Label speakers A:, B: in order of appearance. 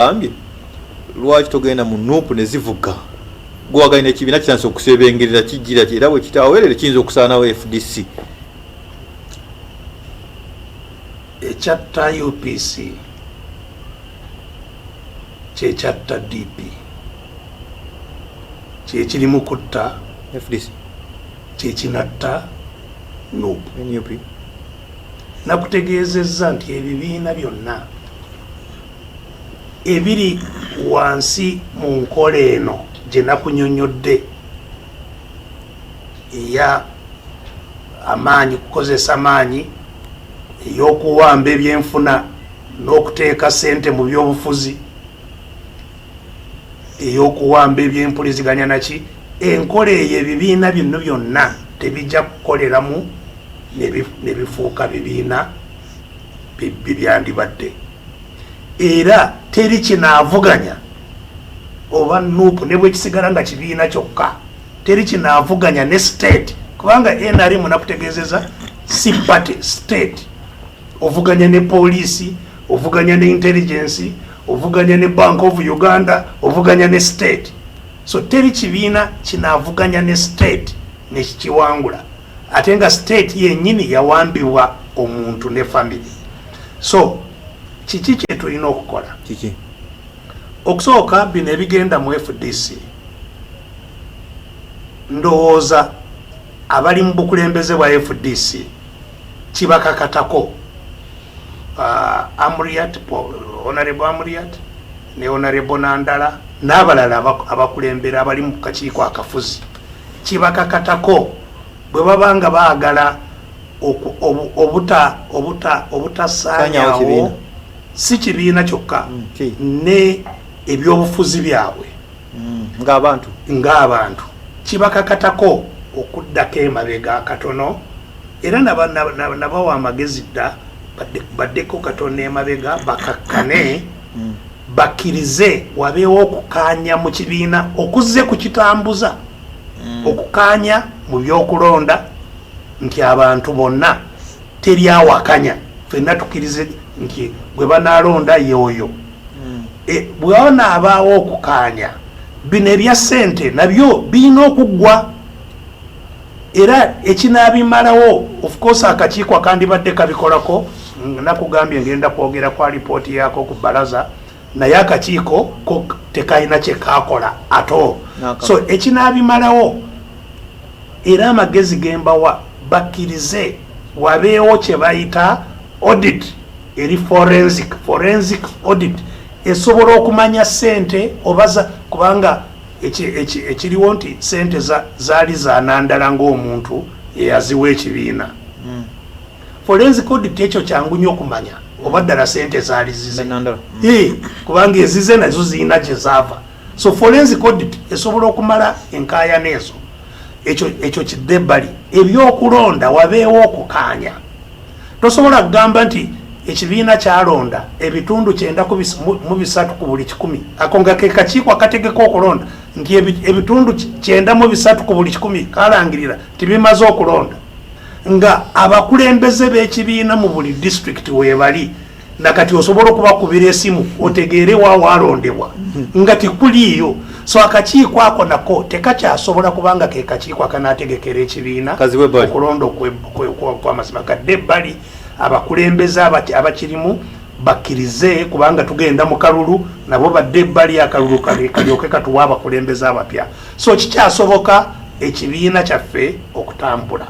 A: ambye lwaki togenda mu NUP ne zivuga gwaganya ekibiina kitanse okusebengerera kijjira era bwe kitaawerere kiyinza okusaanawo FDC
B: ekyatta UPC kyekyatta DP kyekiri mu kutta
A: FDC
B: kyekinatta NUP
A: NUP
B: nakutegeezezza nti ebibiina byonna ebiri wansi mu nkola eno gye nakunyonnyodde eya amaanyi kukozesa maanyi ey'okuwamba ebyenfuna n'okuteeka ssente mu by'obufuzi ey'okuwamba ebyempuliziganya naki enkola eyo ebibiina bino byonna tebijja kukoleramu ne bifuuka bibiina byandibadde era teri kinaavuganya oba NUP ne bwe kisigala nga kibiina kyokka teri kinaavuganya ne state kubanga NRM nakutegeezeza si party state ovuganya ne poliisi ovuganya ne intelligence ovuganya ne Bank of Uganda ovuganya ne state so teri kibiina kinaavuganya ne state ne kikiwangula ate nga state yennyini yawambibwa omuntu ne family so kiki kye tulina okukola
A: kiki
B: okusooka bino ebigenda mu FDC ndowooza abali mu bukulembeze bwa FDC kibakakatako Amuriat Honorable Amuriat ne Honorable Nandala n'abalala abakulembera abali mu kakiiko akafuzi kibakakatako bwe babanga baagala obutasaanyawo si kibiina kyokka ne ebyobufuzi byabwe ng'abantu kibakakatako okuddako emabega akatono era nabawa amagezi dda baddeko katono emabega bakakkane bakkirize wabeewo okukaanya mu kibiina okuzze kukitambuza okukaanya mu by'okulonda nti abantu bonna teri awakanya ffenna tukkirize nti bwe banaalonda yoyo bw'onaabaawo okukaanya bino ebya ssente nabyo birina okuggwa era ekinaabimalawo of course akakiiko akandibadde kabikolako nakugambye ngenda kwogera kwa lipooti yaako ku bbalaza naye akakiiko ko tekalina kyekakola ato so ekinaabimalawo era amagezi gembawa bakkirize wabeewo kye bayita audit eri forensic audit esobola okumanya ssente obaza kubanga ekiriwo nti ssente zaali zanandala ng'omuntu eyaziwa ekibiina forensic audit ekyo kyangu nnyo okumanya oba ddala ssente zaali zize kubanga ezize nazo zirina gye zaava so forensic audit esobola okumala enkaayana ezo ekyo kidde ebbali ebyokulonda wabeewo okukaanya tosobola kugamba nti ekibiina kyalonda ebitundu 9 ku buli 100 ako nga ke kakiiko akategeka okulonda nti ebitundu 9 ku buli 100 kalangirira tibimaze okulonda nga abakulembeze b'ekibiina mu buli district webali nakati osobola okubakubira esimu otegeere wawalondebwa nga tikuliiyo so akakiiko ako nako tekakyasobola kubanga ke kakiiko akanaategekera ekibiina okulonda kw'amazima kadde ebbali abakulembeze abakirimu bakkirize kubanga tugenda mu kalulu nabo badde ebbali akalulu kalyoke katuwa abakulembeze abapya so kikyasoboka ekibiina kyaffe okutambula